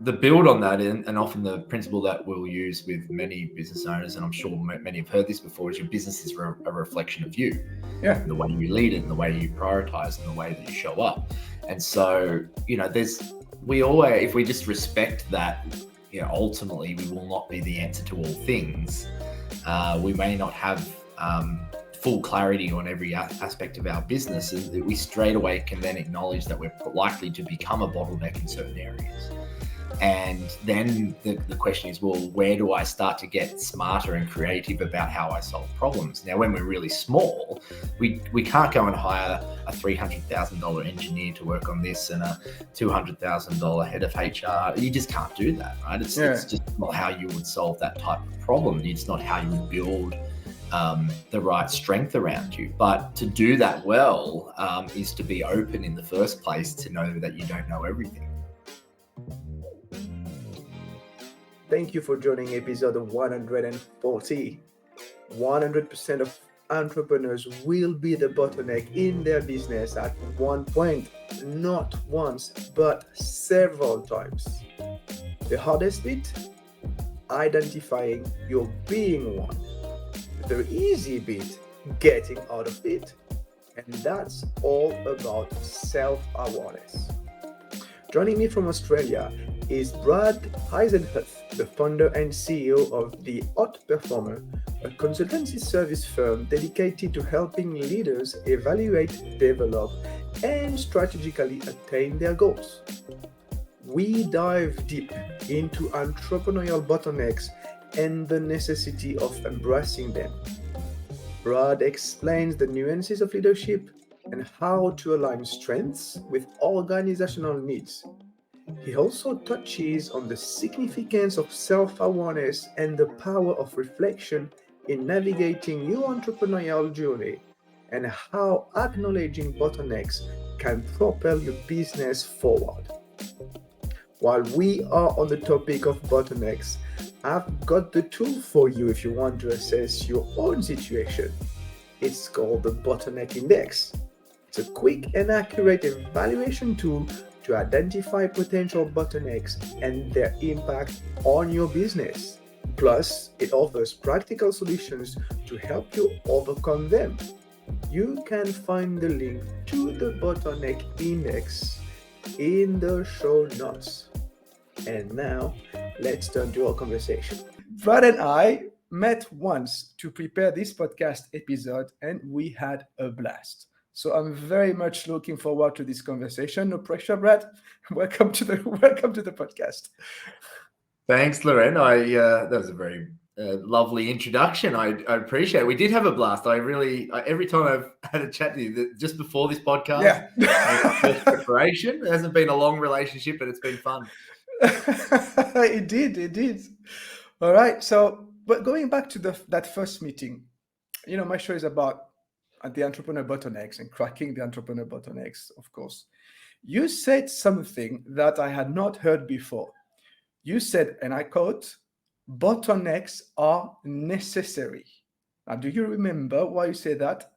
the build on that, and often the principle that we'll use with many business owners, and I'm sure many have heard this before, is your business is a reflection of you. Yeah. And the way you lead it, and the way you prioritize, and the way that you show up. And so, if we just respect that, ultimately we will not be the answer to all things. We may not have full clarity on every aspect of our business, and we straight away can then acknowledge that we're likely to become a bottleneck in certain areas. And then the question is, well, where do I start to get smarter and creative about how I solve problems? Now, when we're really small, we can't go and hire a $300,000 engineer to work on this and a $200,000 head of HR. You just can't do that, right? It's just not how you would solve that type of problem. It's not how you would build the right strength around you. But to do that well is to be open in the first place, to know that you don't know everything. Thank you for joining episode 140. 100% of entrepreneurs will be the bottleneck in their business at one point, not once, but several times. The hardest bit? Identifying your being one. The easy bit, getting out of it. And that's all about self-awareness. Joining me from Australia is Brad Eisenhuth, the founder and CEO of The OutPerformer, a consultancy service firm dedicated to helping leaders evaluate, develop, and strategically attain their goals. We dive deep into entrepreneurial bottlenecks and the necessity of embracing them. Brad explains the nuances of leadership and how to align strengths with organizational needs. He also touches on the significance of self-awareness and the power of reflection in navigating your entrepreneurial journey, and how acknowledging bottlenecks can propel your business forward. While we are on the topic of bottlenecks, I've got the tool for you if you want to assess your own situation. It's called the Bottleneck Index. It's a quick and accurate evaluation tool to identify potential bottlenecks and their impact on your business. Plus, it offers practical solutions to help you overcome them. You can find the link to the Bottleneck Index in the show notes. And now, let's turn to our conversation. Brad and I met once to prepare this podcast episode, and we had a blast. So I'm very much looking forward to this conversation. No pressure, Brad. Welcome to the podcast. Thanks, Loren. That was a very lovely introduction. I appreciate it. We did have a blast. Every time I've had a chat to you, just before this podcast, first preparation. It hasn't been a long relationship, but it's been fun. It did. All right. So, but going back to that first meeting, my show is about the entrepreneur bottlenecks and cracking the entrepreneur bottlenecks, of course. You said something that I had not heard before. You said, and I quote, bottlenecks are necessary. Now, do you remember why you said that?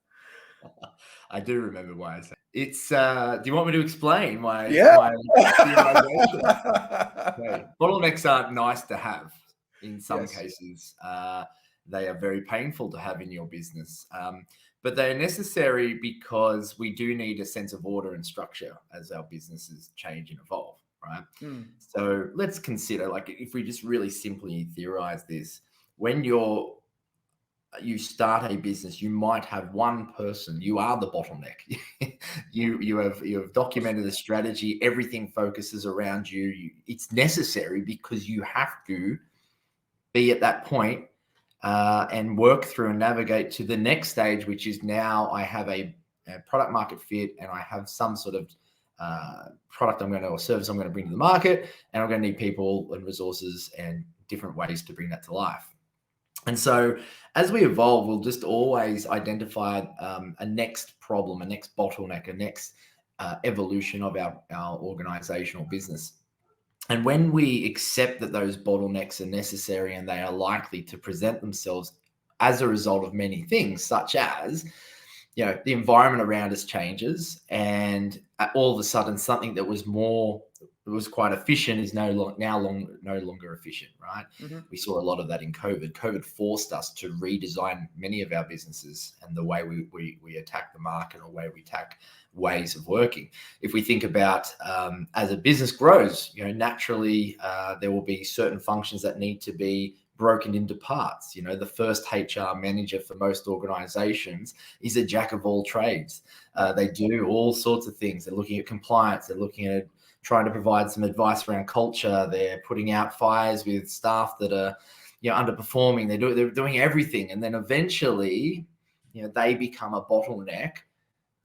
I do remember why I said it. It's. Do you want me to explain my theorization? Okay. Bottlenecks aren't nice to have. In some cases, they are very painful to have in your business. But they're necessary because we do need a sense of order and structure as our businesses change and evolve, right? So let's consider, if we just really simply theorize this, when you start a business, you might have one person. You are the bottleneck. you have documented a strategy. Everything focuses around you. It's necessary because you have to be at that point and work through and navigate to the next stage, which is now I have a product market fit, and I have some sort of product or service I'm going to bring to the market, and I'm going to need people and resources and different ways to bring that to life. And so as we evolve, we'll just always identify a next problem, a next bottleneck, a next evolution of our organizational business. And when we accept that those bottlenecks are necessary and they are likely to present themselves as a result of many things, such as, the environment around us changes, and all of a sudden something that was more was quite efficient is no longer efficient, right? Mm-hmm. We saw a lot of that in COVID. COVID forced us to redesign many of our businesses and the way we attack the market or way we attack ways of working. If we think about as a business grows, naturally there will be certain functions that need to be broken into parts. The first HR manager for most organizations is a jack of all trades. They do all sorts of things. They're looking at compliance. They're looking at trying to provide some advice around culture. They're putting out fires with staff that are, underperforming. They're doing everything, and then eventually, they become a bottleneck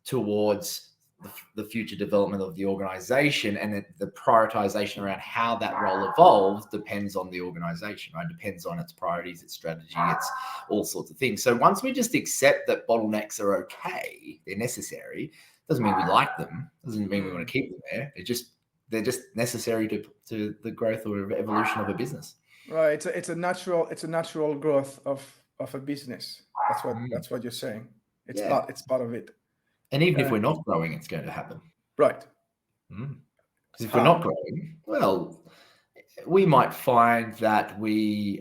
towards the future development of the organization, and the prioritization around how that role evolves depends on the organization, right? Depends on its priorities, its strategy, its all sorts of things. So once we just accept that bottlenecks are okay, they're necessary, doesn't mean we like them, doesn't mean we want to keep them there. They're just necessary to the growth or evolution of a business. Right. It's a natural growth of a business. That's what you're saying. It's part of it. And even if we're not growing, it's going to happen. Right. Because if we're not growing, well, we might find that we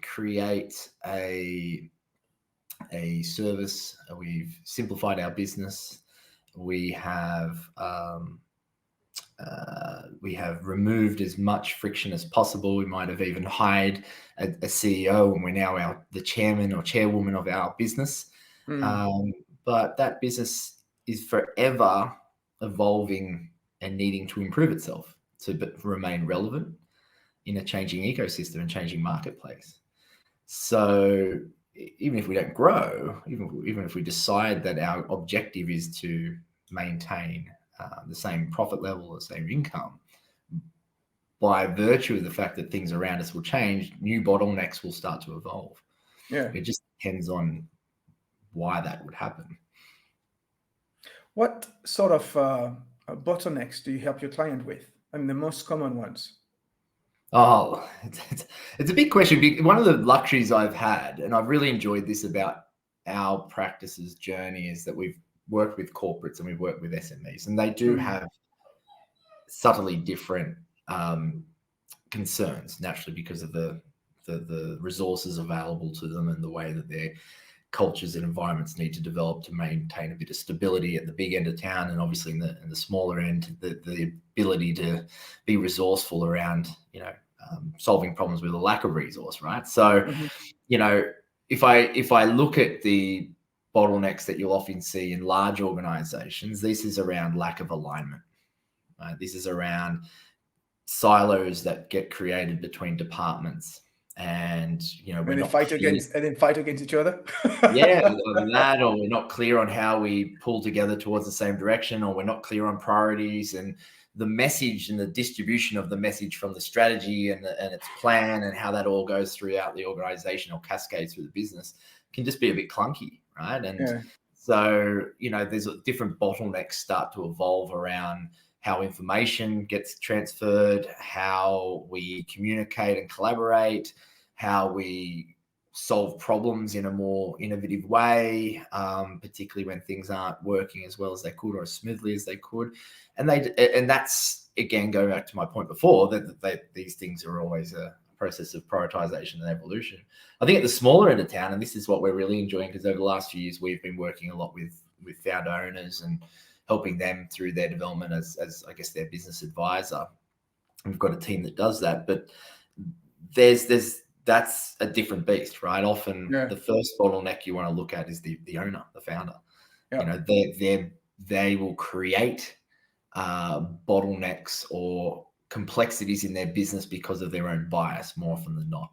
create a service. We've simplified our business. We have removed as much friction as possible. We might have even hired a CEO, and we're now the chairman or chairwoman of our business. But that business is forever evolving and needing to improve itself to remain relevant in a changing ecosystem and changing marketplace. So even if we don't grow, even if we decide that our objective is to maintain the same profit level, the same income, by virtue of the fact that things around us will change, new bottlenecks will start to evolve. Yeah. It just depends on why that would happen. What sort of bottlenecks do you help your client with? I mean, the most common ones. Oh, it's a big question. One of the luxuries I've had, and I've really enjoyed this about our practices journey, is that we've worked with corporates and we've worked with SMEs, and they do have subtly different concerns, naturally, because of the resources available to them and the way that their cultures and environments need to develop to maintain a bit of stability at the big end of town, and obviously in the smaller end, the ability to be resourceful around solving problems with a lack of resource, right? So if I look at the bottlenecks that you'll often see in large organizations, this is around lack of alignment, right? This is around silos that get created between departments. And they fight against each other. That, or we're not clear on how we pull together towards the same direction, or we're not clear on priorities and the message and the distribution of the message from the strategy and its plan, and how that all goes throughout the organization or cascades through the business can just be a bit clunky, right? And so there's different bottlenecks start to evolve around how information gets transferred, how we communicate and collaborate, how we solve problems in a more innovative way, particularly when things aren't working as well as they could or as smoothly as they could. And that's, again, going back to my point before, that these things are always a process of prioritization and evolution. I think at the smaller end of town, and this is what we're really enjoying, because over the last few years, we've been working a lot with founder owners and helping them through their development as I guess their business advisor. We've got a team that does that, but that's a different beast, right? Often the first bottleneck you want to look at is the owner, the founder. They will create bottlenecks or complexities in their business because of their own bias more often than not.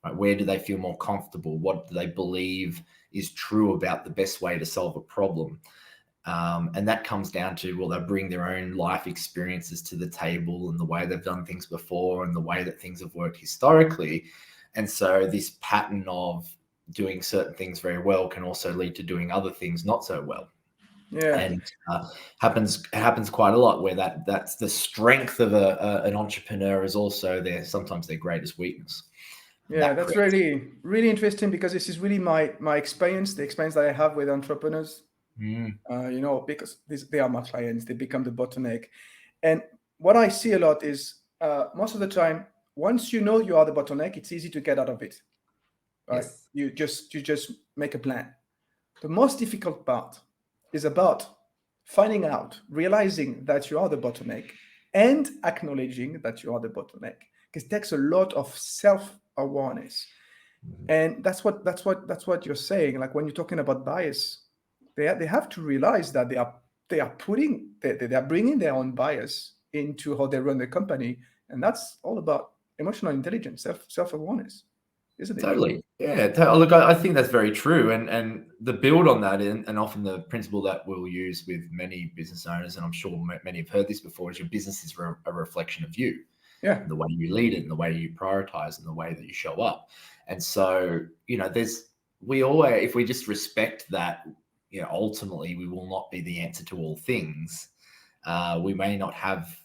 Right? Where do they feel more comfortable? What do they believe is true about the best way to solve a problem? And that comes down to, well, they'll bring their own life experiences to the table and the way they've done things before and the way that things have worked historically. And so this pattern of doing certain things very well can also lead to doing other things not so well. Yeah, and happens quite a lot, where that's the strength of an entrepreneur is also sometimes their greatest weakness. Yeah, that's really, really interesting, because this is really my experience, the experience that I have with entrepreneurs. Because they are my clients, they become the bottleneck. And what I see a lot is most of the time, once you know you are the bottleneck, it's easy to get out of it. Right? Yes. You just make a plan. The most difficult part is about finding out, realizing that you are the bottleneck, and acknowledging that you are the bottleneck. Because it takes a lot of self-awareness. And that's what you're saying. Like when you're talking about bias, they have to realize that they are bringing their own bias into how they run the company, and that's all about emotional intelligence, self-awareness, isn't it? Totally. Yeah. Look, I think that's very true. And the build on that, and often the principle that we'll use with many business owners, and I'm sure many have heard this before, is your business is a reflection of you. Yeah. And the way you lead it and the way you prioritize and the way that you show up. And so, if we just respect that, ultimately we will not be the answer to all things. We may not have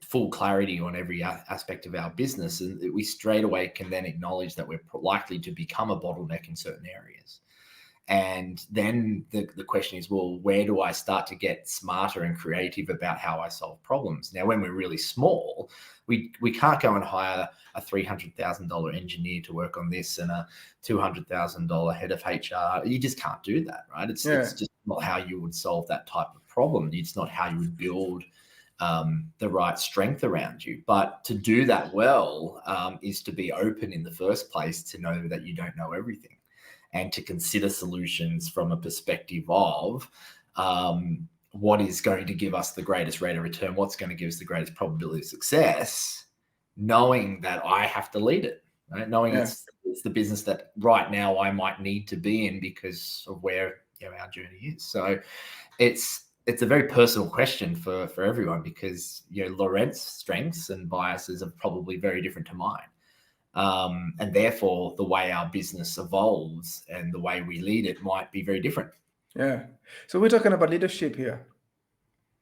full clarity on every aspect of our business, and we straight away can then acknowledge that we're likely to become a bottleneck in certain areas. And then the question is, well, where do I start to get smarter and creative about how I solve problems? Now, when we're really small, we can't go and hire a $300,000 engineer to work on this and a $200,000 head of HR. You just can't do that, right? It's just not how you would solve that type of problem. It's not how you would build the right strength around you. But to do that well is to be open in the first place, to know that you don't know everything, and to consider solutions from a perspective of what is going to give us the greatest rate of return, what's going to give us the greatest probability of success, knowing that I have to lead it, right? Knowing it's the business that right now I might need to be in because of where our journey is. So it's a very personal question for everyone, because Laurent's strengths and biases are probably very different to mine. And therefore the way our business evolves and the way we lead it might be very different. Yeah. So we're talking about leadership here.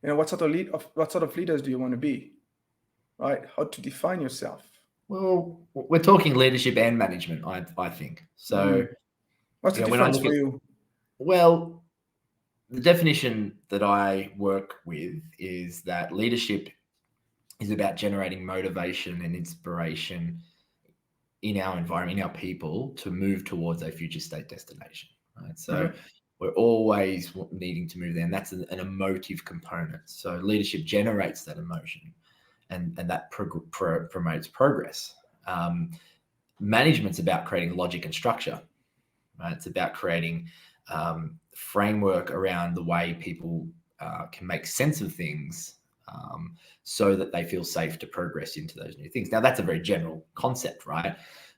What sort of leaders do you want to be? Right? How to define yourself? Well, we're talking leadership and management, I think. So what's the difference for you? Well, the definition that I work with is that leadership is about generating motivation and inspiration in our environment, in our people, to move towards a future state destination, right? So we're always needing to move there, and that's an emotive component. So leadership generates that emotion, and that promotes progress. Management's about creating logic and structure, right? It's about creating framework around the way people can make sense of things, so that they feel safe to progress into those new things. Now, that's a very general concept, right?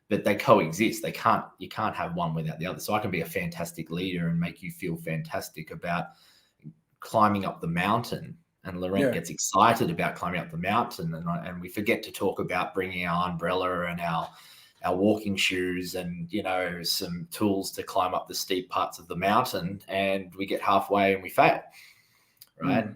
But they coexist. You can't have one without the other. So I can be a fantastic leader and make you feel fantastic about climbing up the mountain, and Laurent gets excited about climbing up the mountain, and we forget to talk about bringing our umbrella and our walking shoes and some tools to climb up the steep parts of the mountain, and we get halfway and we fail, right?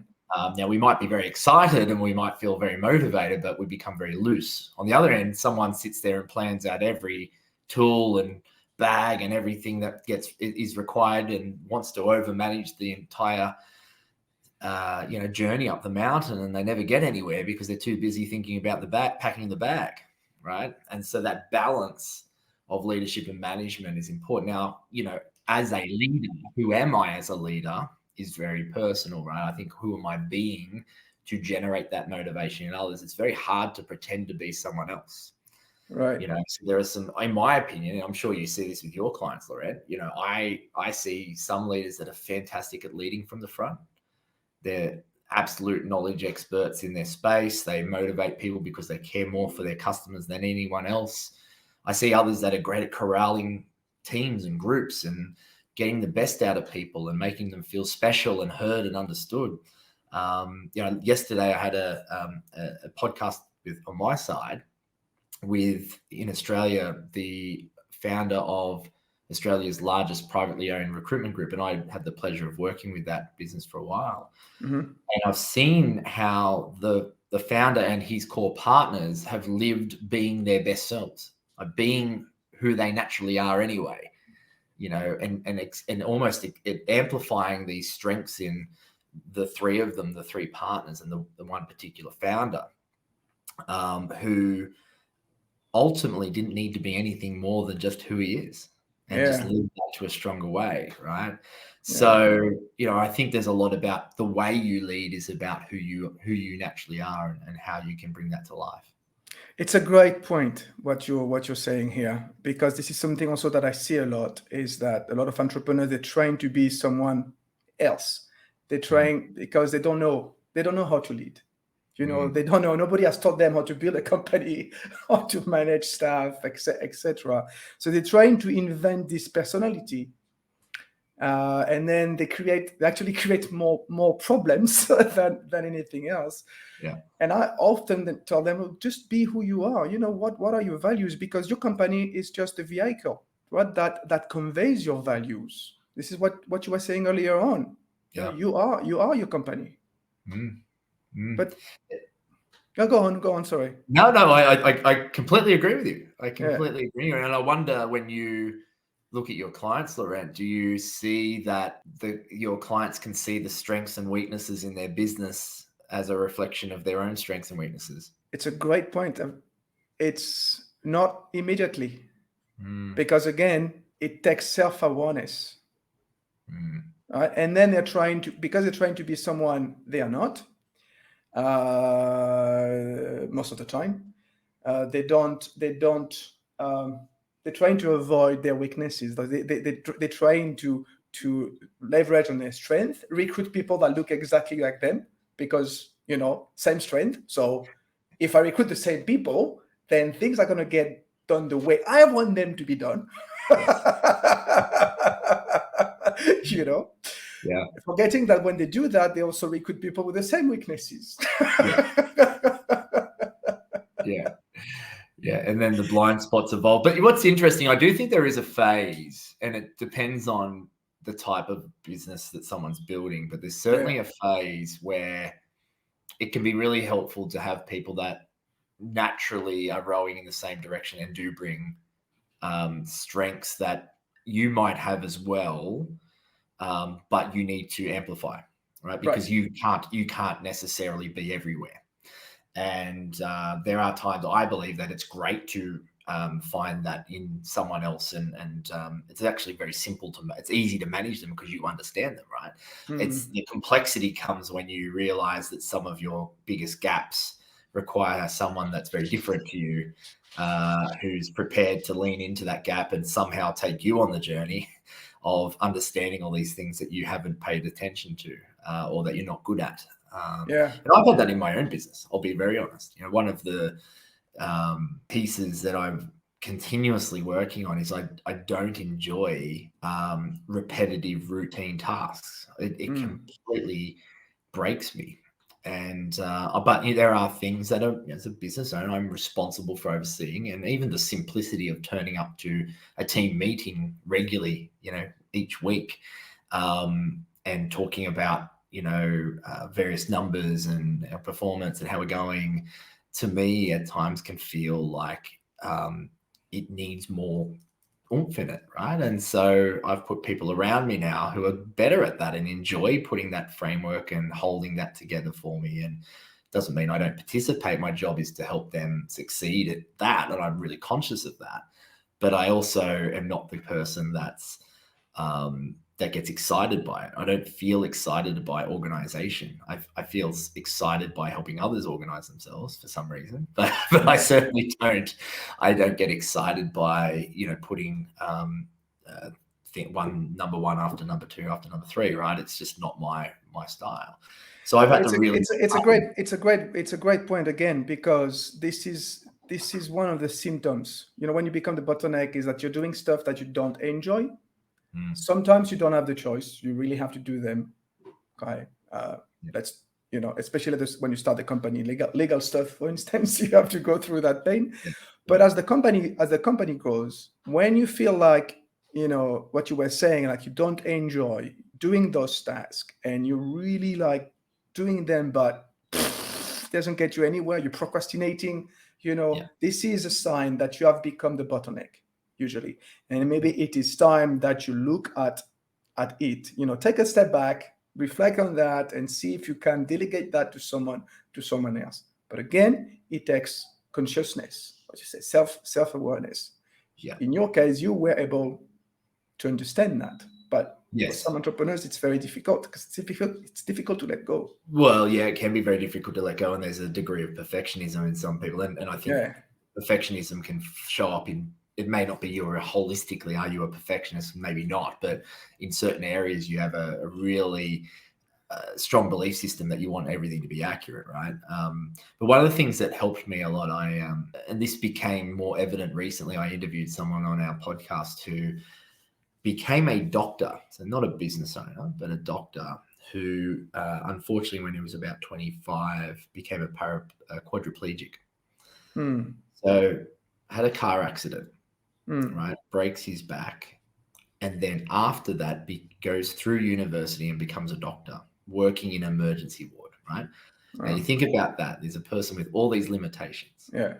Now, we might be very excited and we might feel very motivated, but we become very loose. On the other end, someone sits there and plans out every tool and bag and everything that is required and wants to overmanage the entire journey up the mountain, and they never get anywhere because they're too busy thinking about packing the bag, right? And so that balance of leadership and management is important. Now, as a leader, who am I as a leader is very personal, right? I think, who am I being to generate that motivation in others? It's very hard to pretend to be someone else, right? So there are some, in my opinion, and I'm sure you see this with your clients, Laurent, I see some leaders that are fantastic at leading from the front. They're absolute knowledge experts in their space. They motivate people because they care more for their customers than anyone else. I see others that are great at corralling teams and groups and getting the best out of people and making them feel special and heard and understood. Yesterday I had a podcast on my side with, in Australia, the founder of Australia's largest privately owned recruitment group, and I had the pleasure of working with that business for a while. And I've seen how the founder and his core partners have lived being their best selves, being who they naturally are anyway, and almost amplifying these strengths in the three of them, the three partners and the one particular founder, who ultimately didn't need to be anything more than just who he is, and just live that to a stronger way, right? So, I think there's a lot about the way you lead is about who you naturally are and how you can bring that to life. It's a great point what you're saying here, because this is something also that I see a lot, is that a lot of entrepreneurs, they're trying to be someone else. They're trying because they don't know how to lead. They don't know. Nobody has taught them how to build a company, how to manage staff, etc. So they're trying to invent this personality, and then they actually create more problems than anything else. Yeah. And I often tell them, just be who you are. What are your values? Because your company is just a vehicle, right? That conveys your values. This is what you were saying earlier on. Yeah. You are your company. But go on. Sorry. No, I completely agree with you. I completely agree. And I wonder, when you look at your clients, Laurent, do you see that your clients can see the strengths and weaknesses in their business as a reflection of their own strengths and weaknesses? It's a great point. It's not immediately, because again, it takes self-awareness. And then they're trying to be someone they are not. Most of the time, they're trying to avoid their weaknesses. They're trying to leverage on their strength, recruit people that look exactly like them, because same strength. So if I recruit the same people, then things are going to get done the way I want them to be done. Forgetting that when they do that, they also recruit people with the same weaknesses. And then the blind spots evolve. But what's interesting, I do think there is a phase, and it depends on the type of business that someone's building, but there's certainly a phase where it can be really helpful to have people that naturally are rowing in the same direction and do bring strengths that you might have as well, but you need to amplify, right? Because you can't necessarily be everywhere. And there are times I believe that it's great to find that in someone else, and it's actually very simple it's easy to manage them because you understand them, right? It's the complexity comes when you realize that some of your biggest gaps require someone that's very different to you, who's prepared to lean into that gap and somehow take you on the journey of understanding all these things that you haven't paid attention to, or that you're not good at. And I've had that in my own business. I'll be very honest. One of the pieces that I'm continuously working on is I don't enjoy repetitive routine tasks. It completely breaks me. And but there are things that as a business owner, I'm responsible for overseeing, and even the simplicity of turning up to a team meeting regularly, each week, and talking about various numbers and our performance and how we're going, to me at times can feel like it needs more oomph in it, right? And so I've put people around me now who are better at that and enjoy putting that framework and holding that together for me. And it doesn't mean I don't participate. My job is to help them succeed at that, and I'm really conscious of that. But I also am not the person that's that gets excited by it. I don't feel excited by organization. I feel excited by helping others organize themselves for some reason, but I certainly don't. I don't get excited by putting number one after number two after number three. Right? It's just not my style. So I've had to really. It's a great point again, because this is one of the symptoms. When you become the bottleneck, is that you're doing stuff that you don't enjoy. Sometimes you don't have the choice. You really have to do them. Okay. Let's, especially when you start the company, legal stuff, for instance, you have to go through that pain. But as the company grows, when you feel like, what you were saying, like you don't enjoy doing those tasks and you really like doing them, but it doesn't get you anywhere, you're procrastinating, this is a sign that you have become the bottleneck. Usually, and maybe it is time that you look at it. Take a step back, reflect on that and see if you can delegate that to someone else. But again, it takes consciousness, what you say, self-awareness. Yeah. In your case, you were able to understand that. But yes, for some entrepreneurs, it's very difficult because it's difficult to let go. Well, yeah, it can be very difficult to let go, and there's a degree of perfectionism in some people, and I think perfectionism can show up in, it may not be you're holistically, are you a perfectionist? Maybe not, but in certain areas you have a really strong belief system that you want everything to be accurate, right? But one of the things that helped me a lot, and this became more evident recently, I interviewed someone on our podcast who became a doctor, so not a business owner, but a doctor who, unfortunately, when he was about 25, became a quadriplegic. So had a car accident, right? Breaks his back. And then after that, goes through university and becomes a doctor, working in an emergency ward, right? Now you think about that. There's a person with all these limitations. Yeah.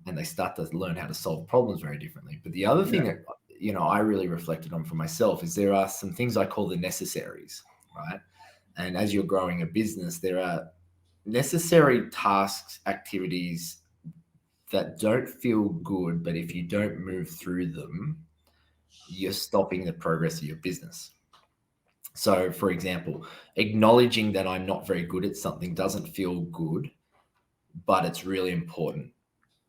And they start to learn how to solve problems very differently. But the other thing that, I really reflected on for myself is there are some things I call the necessaries, right? And as you're growing a business, there are necessary tasks, activities that don't feel good, but if you don't move through them, you're stopping the progress of your business. So, for example, acknowledging that I'm not very good at something doesn't feel good, but it's really important.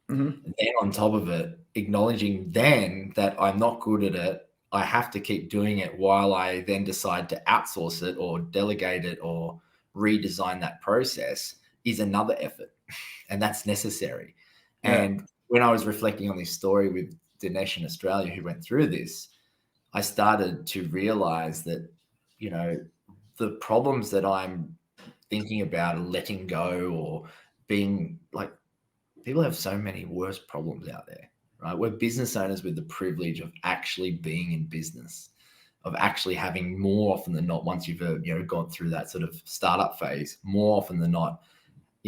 And then on top of it, acknowledging then that I'm not good at it, I have to keep doing it while I then decide to outsource it or delegate it or redesign that process is another effort. And that's necessary. And when I was reflecting on this story with Dinesh in Australia who went through this, I started to realize that, the problems that I'm thinking about letting go or being like, people have so many worse problems out there, right? We're business owners with the privilege of actually being in business, of actually having more often than not, once you've gone through that sort of startup phase, more often than not,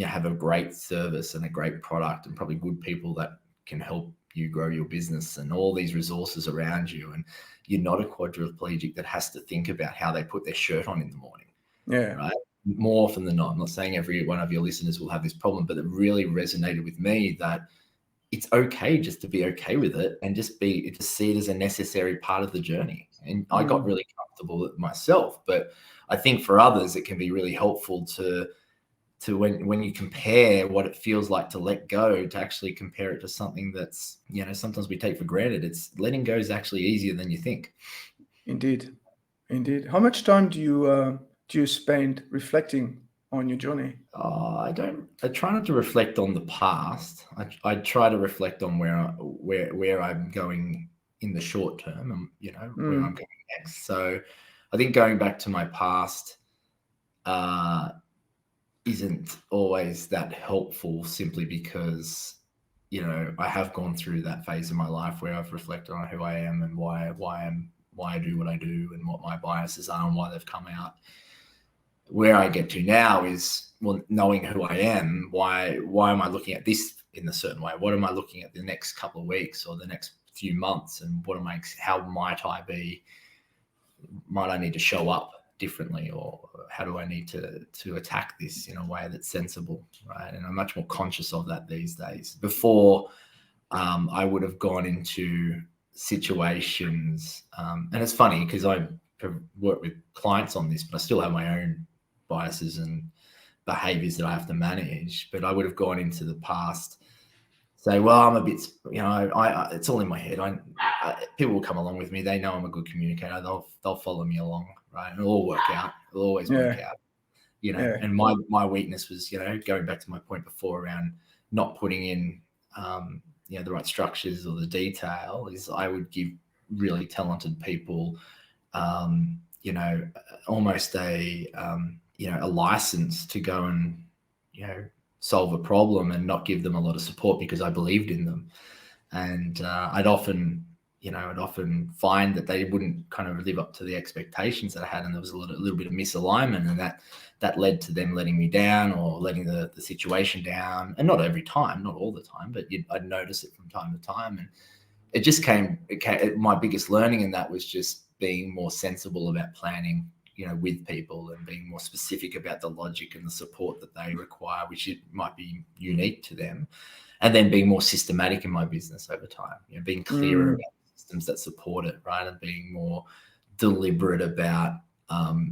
have a great service and a great product and probably good people that can help you grow your business and all these resources around you. And you're not a quadriplegic that has to think about how they put their shirt on in the morning. Right? More often than not, I'm not saying every one of your listeners will have this problem, but it really resonated with me that it's okay just to be okay with it and just see it as a necessary part of the journey. And I got really comfortable with myself, but I think for others, it can be really helpful to when you compare what it feels like to let go, to actually compare it to something that's, sometimes we take for granted. It's letting go is actually easier than you think. Indeed. How much time do you spend reflecting on your journey? I try not to reflect on the past. I try to reflect on where I'm going in the short term and, where I'm going next. So I think going back to my past, isn't always that helpful simply because, I have gone through that phase of my life where I've reflected on who I am and why I do what I do and what my biases are and why they've come out. Where I get to now is, well, knowing who I am, why am I looking at this in a certain way? What am I looking at the next couple of weeks or the next few months? And how might I need to show up differently, or how do I need to attack this in a way that's sensible, right? And I'm much more conscious of that these days. Before, I would have gone into situations, and it's funny because I work with clients on this, but I still have my own biases and behaviors that I have to manage. But I would have gone into the past, say, well, I'm a bit, it's all in my head. People will come along with me. They know I'm a good communicator. They'll follow me along, right? And it'll all work out. It'll always work out, And my weakness was, going back to my point before around not putting in, the right structures or the detail, is I would give really talented people, almost a license to go and, solve a problem and not give them a lot of support because I believed in them. And I'd often find that they wouldn't kind of live up to the expectations that I had. And there was a little bit of misalignment, and that led to them letting me down or letting the situation down. And not every time, not all the time, but I'd notice it from time to time. And it came, my biggest learning in that was just being more sensible about planning, with people and being more specific about the logic and the support that they require, which it might be unique to them. And then being more systematic in my business over time, being clearer about systems that support it, right? And being more deliberate about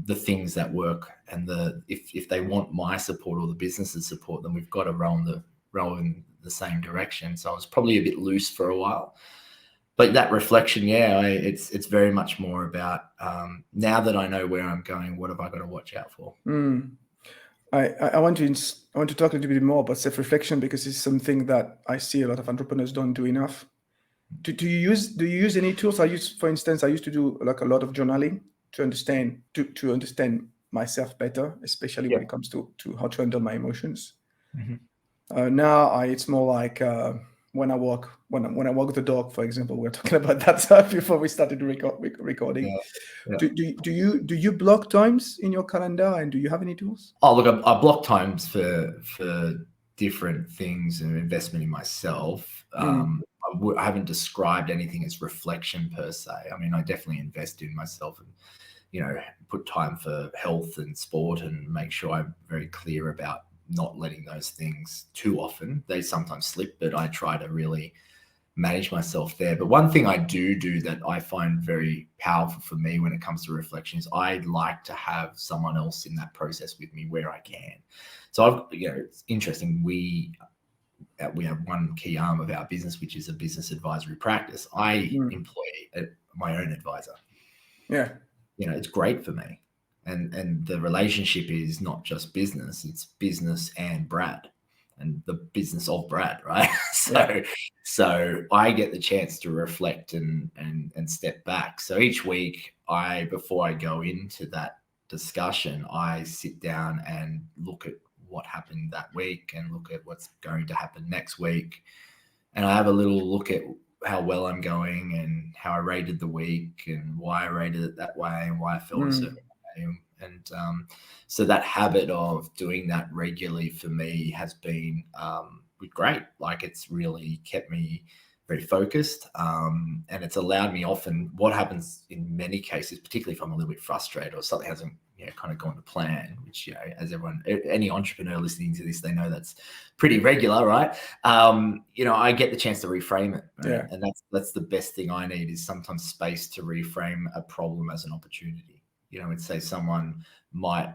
the things that work, and if they want my support or the business's support, then we've got to row in the same direction. So I was probably a bit loose for a while, but that reflection, it's very much more about now that I know where I'm going, what have I got to watch out for? I want to talk a little bit more about self-reflection, because it's something that I see a lot of entrepreneurs don't do enough. Do you use any tools? For instance, I used to do like a lot of journaling to understand myself better, especially when it comes to how to handle my emotions. Now it's more like when I walk the dog, for example. We're talking about that before we started recording. Do you block times in your calendar, and do you have any tools? Oh, look, I block times for different things and investment in myself. I haven't described anything as reflection per se. I mean, I definitely invest in myself and, put time for health and sport, and make sure I'm very clear about not letting those things too often. They sometimes slip, but I try to really manage myself there. But one thing I do that I find very powerful for me when it comes to reflection is I like to have someone else in that process with me where I can. So it's interesting. We have one key arm of our business, which is a business advisory practice. I employ my own advisor. Yeah. It's great for me. And the relationship is not just business, it's business and Brad, and the business of Brad, right? So I get the chance to reflect and step back. So each week before I go into that discussion, I sit down and look at what happened that week and look at what's going to happen next week. And I have a little look at how well I'm going and how I rated the week and why I rated it that way and why I felt a certain way. And so that habit of doing that regularly for me has been great. Like, it's really kept me very focused, and it's allowed me often. What happens in many cases, particularly if I'm a little bit frustrated or something hasn't kind of gone to plan, which as any entrepreneur listening to this, they know that's pretty regular, right? I get the chance to reframe it, right? And that's the best thing I need, is sometimes space to reframe a problem as an opportunity. And say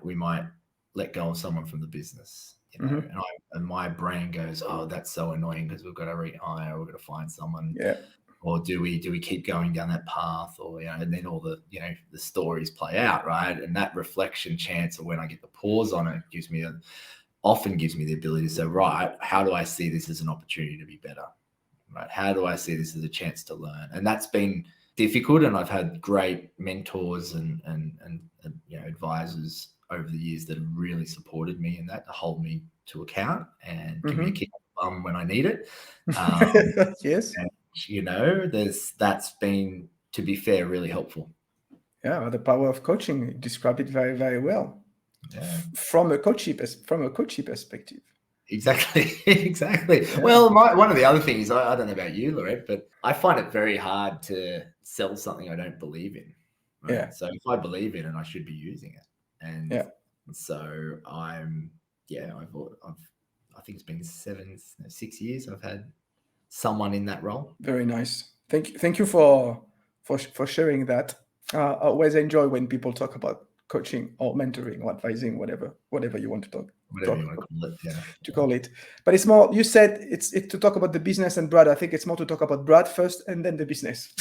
we might let go of someone from the business, and my brain goes, oh, that's so annoying because we've got to rehire, we've got to find someone, or do we keep going down that path, or and then all the the stories play out, right? And that reflection chance, or when I get the pause on it, often gives me the ability to say, right, how do I see this as an opportunity to be better, right? How do I see this as a chance to learn? And that's been difficult, and I've had great mentors and advisors over the years that have really supported me in that, to hold me to account and give me a kick on the bum when I need it. Yes. And, that's been, to be fair, really helpful. Yeah, the power of coaching. You described it very, very well. From a coachy perspective. Exactly. Yeah. Well, one of the other things, I don't know about you, Lorette, but I find it very hard to sell something I don't believe in. Right? Yeah. So if I believe in it, I should be using it. And so I think it's been 6 years I've had someone in that role. Very nice. Thank you for sharing that. I always enjoy when people talk about coaching or mentoring or advising, whatever you want to talk. Whatever you want to call it, to call it. But it's more, you said it's to talk about the business and Brad. I think it's more to talk about Brad first and then the business.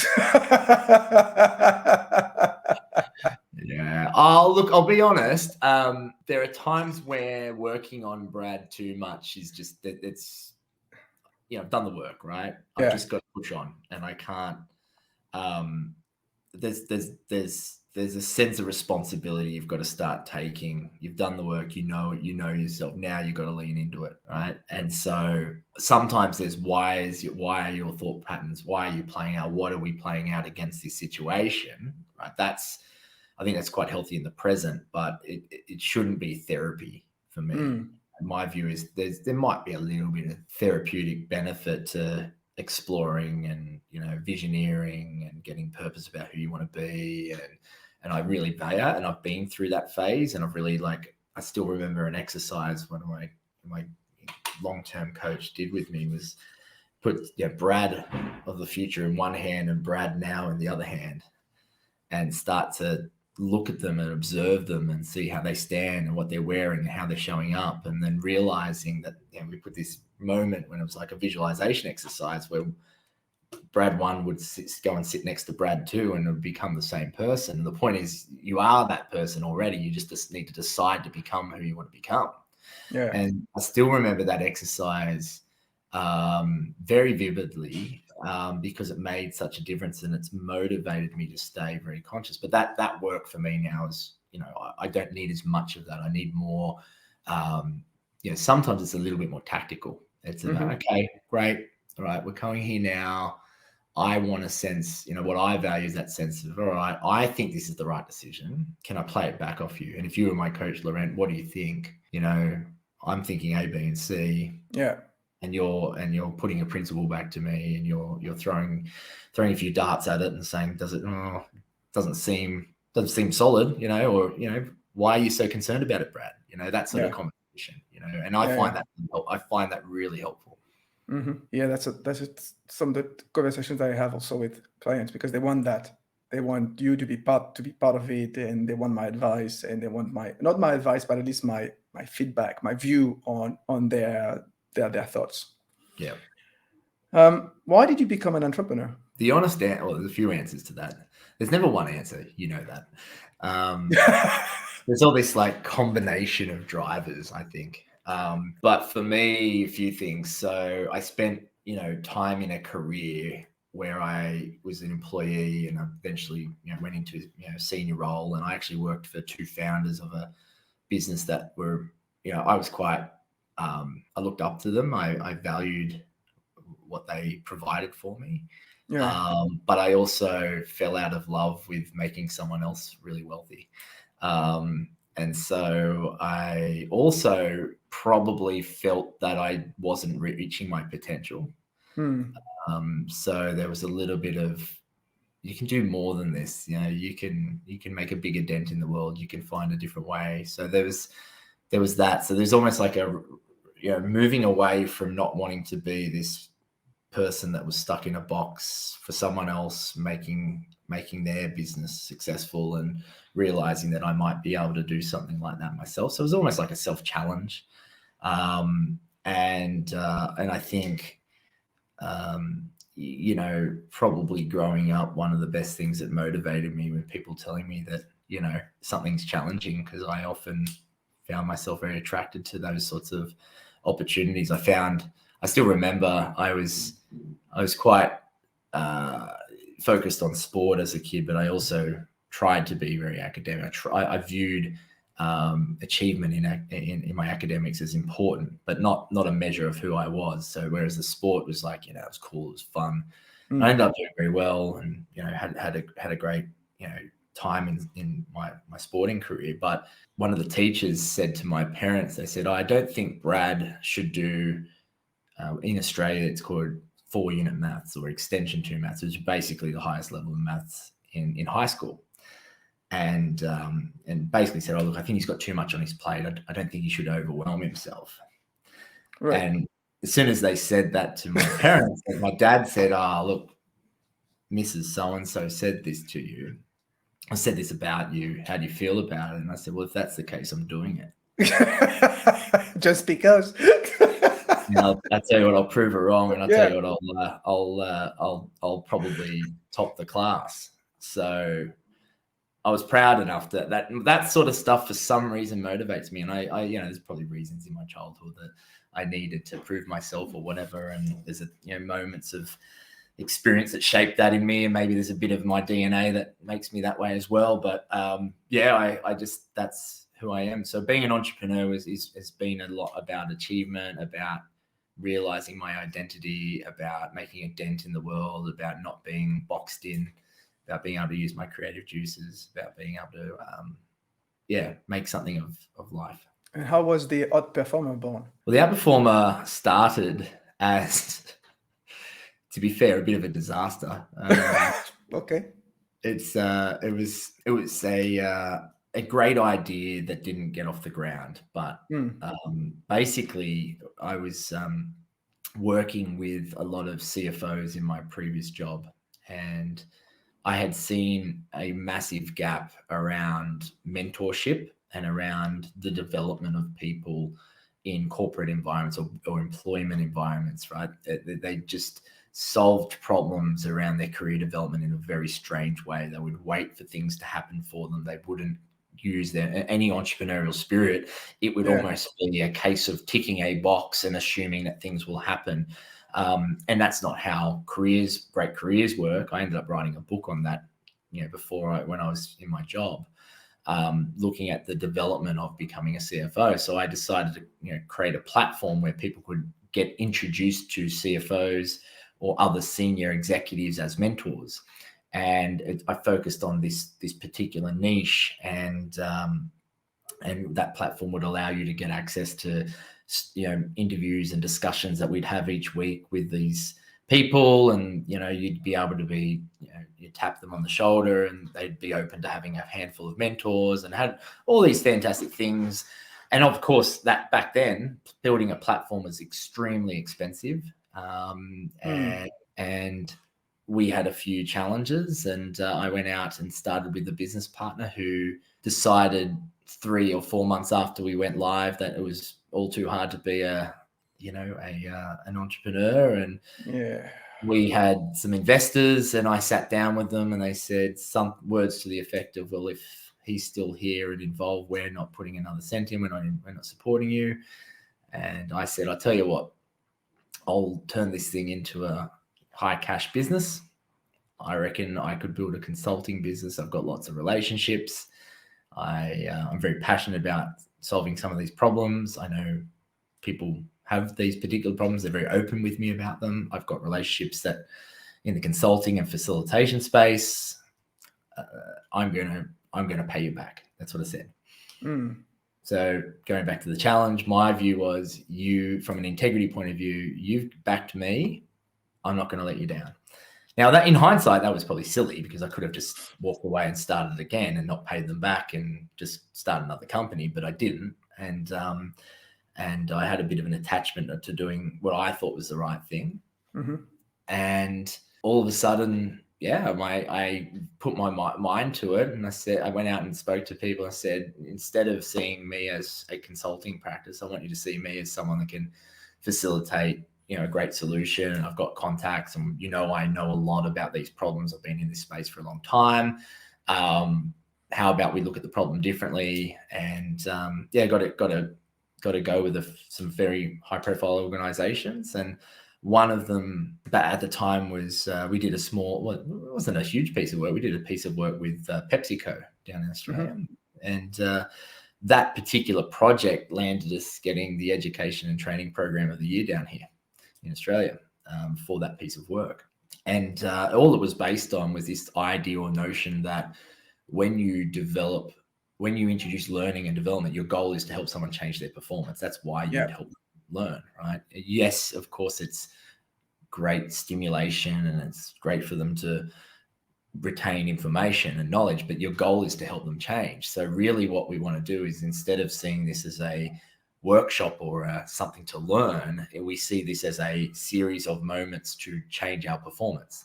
Yeah. Oh, look, I'll be honest. There are times where working on Brad too much is just that it's, I've done the work, right? I've just got to push on, and I can't. There's a sense of responsibility you've got to start taking. You've done the work, you know yourself. Now you've got to lean into it, right? And so sometimes there's why are your thought patterns? Why are you playing out? What are we playing out against this situation, right? I think that's quite healthy in the present, but it shouldn't be therapy for me. And my view is there might be a little bit of therapeutic benefit to exploring and visioneering and getting purpose about who you want to be and I really value it. And I've been through that phase, and I've really I still remember an exercise one of my long-term coach did with me was put Brad of the future in one hand and Brad now in the other hand, and start to look at them and observe them and see how they stand and what they're wearing and how they're showing up. And then realizing that we put this moment when it was like a visualization exercise where Brad 1 would go and sit next to Brad 2 and it would become the same person. And the point is, you are that person already. You just need to decide to become who you want to become. Yeah. And I still remember that exercise very vividly because it made such a difference, and it's motivated me to stay very conscious. But that work for me now is, I don't need as much of that. I need more. Sometimes it's a little bit more tactical. It's about, okay, great. All right, we're coming here now. I want to sense, what I value is that sense of, all right, I think this is the right decision. Can I play it back off you? And if you were my coach, Laurent, what do you think? I'm thinking A, B, and C. Yeah. And you're putting a principle back to me, and you're throwing a few darts at it and saying, doesn't seem solid, or why are you so concerned about it, Brad? That sort of conversation, and I find that really helpful. Mm-hmm. Yeah, that's some of the conversations I have also with clients, because they want that. They want you to be part of it, and they want my advice, and they want not my advice, but at least my feedback, my view on their thoughts. Yeah. Why did you become an entrepreneur? The honest answer, well, there's a few answers to that. There's never one answer, that. There's all this combination of drivers, I think. But for me, a few things. So I spent, time in a career where I was an employee, and I eventually, went into a senior role, and I actually worked for two founders of a business that were, I was quite, I looked up to them. I valued what they provided for me. Yeah. But I also fell out of love with making someone else really wealthy. And so I also probably felt that I wasn't reaching my potential. So there was a little bit of, you can do more than this. You can make a bigger dent in the world. You can find a different way. So there was that. So there's almost like a, moving away from not wanting to be this person that was stuck in a box for someone else, making their business successful, and realizing that I might be able to do something like that myself. So it was almost like a self-challenge. And I think, probably growing up, one of the best things that motivated me were people telling me that, something's challenging, because I often found myself very attracted to those sorts of opportunities. I still remember I was quite focused on sport as a kid, but I also tried to be very academic. I viewed achievement in my academics as important, but not a measure of who I was. So whereas the sport was like, it was cool, it was fun. I ended up doing very well, and had a great time in my sporting career. But one of the teachers said to my parents, they said, I don't think Brad should do, in Australia it's called 4-unit maths, or extension 2 maths, which is basically the highest level of maths in high school. And basically said, look, I think he's got too much on his plate. I don't think he should overwhelm himself. Right. And as soon as they said that to my parents, my dad said, look, Mrs. So-and-so said this to you. I said this about you. How do you feel about it? And I said, well, if that's the case, I'm doing it. Just because. I'll tell you what, I'll prove it wrong, and I'll tell you what, I'll probably top the class. So I was proud enough that sort of stuff for some reason motivates me. And I there's probably reasons in my childhood that I needed to prove myself or whatever. And there's moments of experience that shaped that in me, and maybe there's a bit of my DNA that makes me that way as well. But I just, that's who I am. So being an entrepreneur has been a lot about achievement, about realizing my identity, about making a dent in the world, about not being boxed in, about being able to use my creative juices, about being able to, make something of life. And how was the OutPerformer born? Well, the OutPerformer started as, to be fair, a bit of a disaster. Okay. it was a great idea that didn't get off the ground, but basically I was working with a lot of CFOs in my previous job, and I had seen a massive gap around mentorship and around the development of people in corporate environments or employment environments, right? They just solved problems around their career development in a very strange way. They would wait for things to happen for them. They wouldn't use any entrepreneurial spirit. It would almost be a case of ticking a box and assuming that things will happen. And that's not how great careers work. I ended up writing a book on that, when I was in my job, looking at the development of becoming a CFO. So I decided to, create a platform where people could get introduced to CFOs or other senior executives as mentors. And I focused on this particular niche, and that platform would allow you to get access to, interviews and discussions that we'd have each week with these people, and you'd be able to be, you tap them on the shoulder, and they'd be open to having a handful of mentors, and had all these fantastic things. And of course, that back then, building a platform was extremely expensive, and we had a few challenges, and I went out and started with a business partner who decided 3 or 4 months after we went live that it was all too hard to be an entrepreneur. And we had some investors, and I sat down with them, and they said some words to the effect of, well, if he's still here and involved, we're not putting another cent in, we're not supporting you. And I said, I'll tell you what, I'll turn this thing into a high cash business. I reckon I could build a consulting business. I've got lots of relationships. I'm very passionate about solving some of these problems. I know people have these particular problems. They're very open with me about them. I've got relationships that in the consulting and facilitation space. I'm gonna pay you back. That's what I said. So going back to the challenge, my view was, you, from an integrity point of view, you've backed me. I'm not going to let you down. Now, that in hindsight, that was probably silly, because I could have just walked away and started again and not paid them back and just start another company, but I didn't. And I had a bit of an attachment to doing what I thought was the right thing. And all of a sudden, I put my mind to it, and I went out and spoke to people. I said, instead of seeing me as a consulting practice, I want you to see me as someone that can facilitate, a great solution. I've got contacts, and I know a lot about these problems. I've been in this space for a long time. How about we look at the problem differently? And got to go with some very high-profile organizations. And one of them, but at the time, was we did it wasn't a huge piece of work. We did a piece of work with PepsiCo down in Australia. And that particular project landed us getting the Education and Training Program of the Year down here in Australia for that piece of work. And all it was based on was this idea or notion that when you introduce learning and development, your goal is to help someone change their performance. That's why you help them learn, right? Yes, of course, it's great stimulation, and it's great for them to retain information and knowledge, but your goal is to help them change. So really what we want to do is, instead of seeing this as a workshop or something to learn, we see this as a series of moments to change our performance.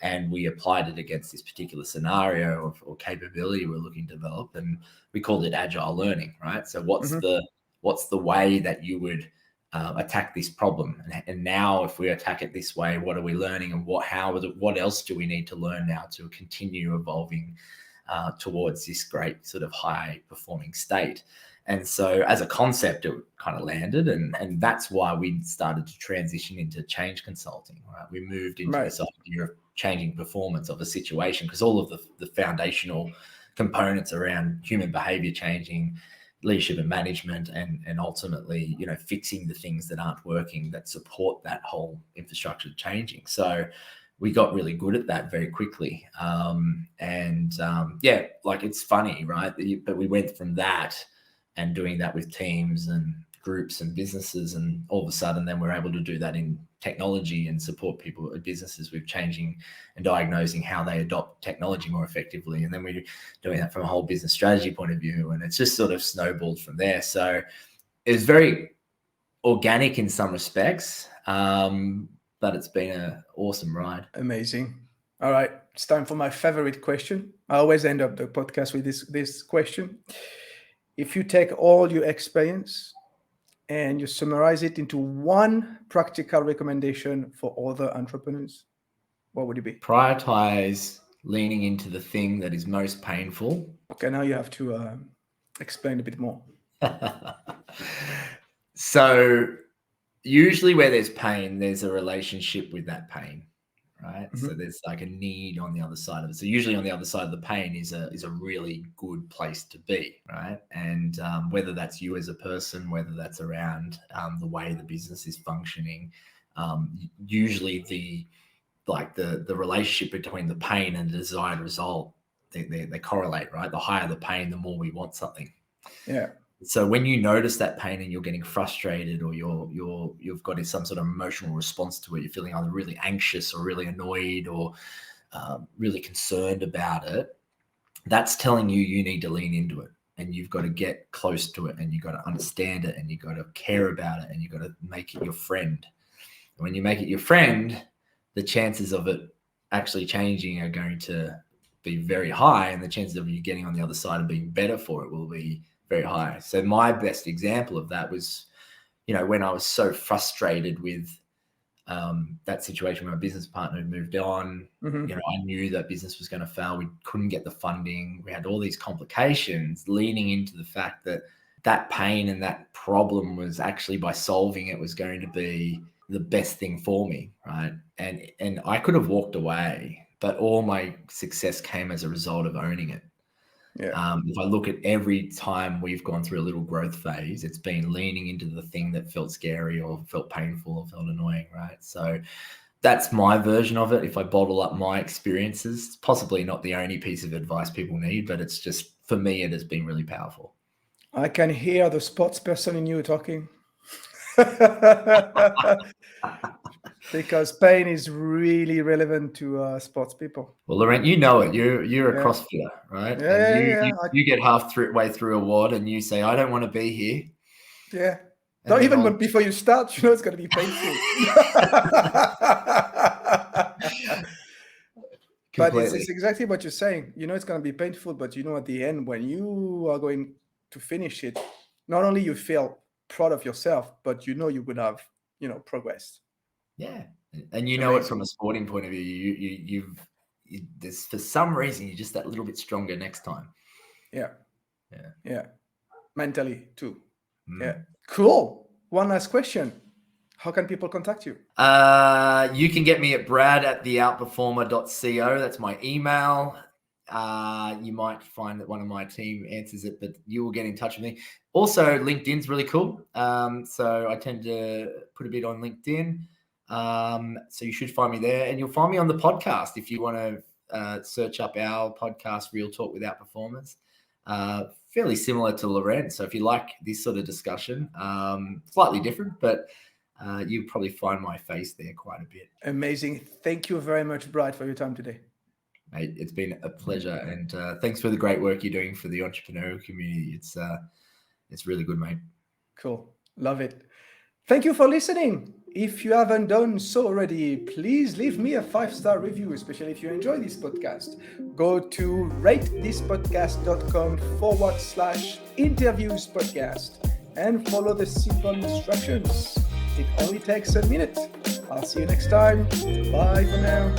And we applied it against this particular scenario or capability we're looking to develop, and we called it agile learning, right? So what's the way that you would attack this problem? And now, if we attack it this way, what are we learning, and what else do we need to learn now to continue evolving towards this great sort of high performing state? And so as a concept, it kind of landed, and that's why we started to transition into change consulting, right? We moved into this idea of changing performance of a situation, because all of the foundational components around human behavior changing, leadership and management, and ultimately, fixing the things that aren't working that support that whole infrastructure changing. So we got really good at that very quickly. It's funny, right? But we went from that and doing that with teams and groups and businesses, and all of a sudden then we're able to do that in technology and support people at businesses with changing and diagnosing how they adopt technology more effectively. And then we're doing that from a whole business strategy point of view, and it's just sort of snowballed from there. So it's very organic in some respects, but it's been an awesome ride. Amazing. All right, it's time for my favorite question. I always end up the podcast with this question. If you take all your experience and you summarize it into one practical recommendation for other entrepreneurs, what would it be? Prioritize leaning into the thing that is most painful. Okay, now you have to explain a bit more. So usually where there's pain, there's a relationship with that pain, right? Mm-hmm. So there's like a need on the other side of it. So usually on the other side of the pain is a really good place to be, right? And whether that's you as a person, whether that's around the way the business is functioning, usually the relationship between the pain and the desired result, they correlate, right? The higher the pain, the more we want something. Yeah. So when you notice that pain and you're getting frustrated, or you've got some sort of emotional response to it, you're feeling either really anxious or really annoyed or really concerned about it, that's telling you need to lean into it, and you've got to get close to it, and you've got to understand it, and you've got to care about it, and you've got to make it your friend. And when you make it your friend, the chances of it actually changing are going to be very high, and the chances of you getting on the other side and being better for it will be very high. So my best example of that was, when I was so frustrated with that situation where my business partner had moved on. Mm-hmm. I knew that business was going to fail. We couldn't get the funding. We had all these complications, leaning into the fact that pain and that problem was actually, by solving it, was going to be the best thing for me, right? And I could have walked away, but all my success came as a result of owning it. Yeah. If I look at every time we've gone through a little growth phase, it's been leaning into the thing that felt scary or felt painful or felt annoying, right? So that's my version of it. If I bottle up my experiences, it's possibly not the only piece of advice people need, but it's just, for me, it has been really powerful. I can hear the sports person in you talking. Because pain is really relevant to sports people. Well, Laurent, you know it. You're a CrossFitter, right? Yeah, you get way through a WOD and you say, "I don't want to be here." Yeah. Not even before you start, it's going to be painful. But it's exactly what you're saying. It's going to be painful, but at the end, when you are going to finish it, not only you feel proud of yourself, but you would have, progressed. Yeah. And it from a sporting point of view, there's, for some reason, you're just that little bit stronger next time. Yeah. Mentally too. Yeah. Cool. One last question. How can people contact you? You can get me at brad@theoutperformer.co. That's my email. You might find that one of my team answers it, but you will get in touch with me. Also, LinkedIn's really cool. So I tend to put a bit on LinkedIn. So you should find me there, and you'll find me on the podcast if you want to search up our podcast, Real Talk with OutPerformers. Fairly similar to Laurent. So if you like this sort of discussion, slightly different, but you'll probably find my face there quite a bit. Amazing. Thank you very much, Brad, for your time today. Mate, it's been a pleasure, and thanks for the great work you're doing for the entrepreneurial community. It's really good, mate. Cool. Love it. Thank you for listening. If you haven't done so already, please leave me a 5-star review, especially if you enjoy this podcast. Go to ratethispodcast.com/interviews podcast and follow the simple instructions. It only takes a minute. I'll see you next time. Bye for now.